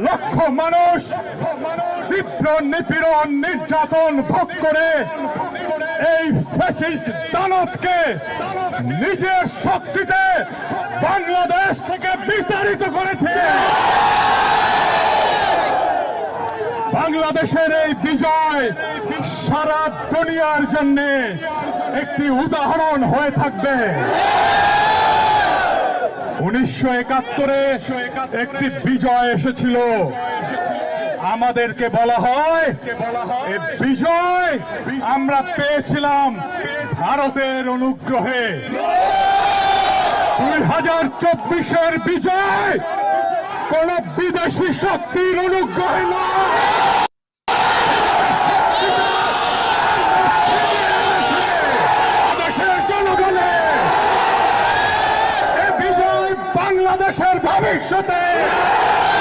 লক্ষ মানুষ তীব্র নিপীড়ন নির্যাতন ভোগ করে এই ফ্যাসিস্ট দানবকে নিজের শক্তিতে বাংলাদেশ থেকে বিতাড়িত করেছে। বাংলাদেশের এই বিজয় সারা দুনিয়ার জন্য একটি উদাহরণ হয়ে থাকবে। 1971-এ একটি বিজয় এসেছিল, আমাদেরকে বলা হয় এই বিজয় আমরা পেয়েছিলাম ভারতের অনুগ্রহে। 2024-এর বিজয় কোন বিদেশি শক্তির অনুগ্রহে নয়।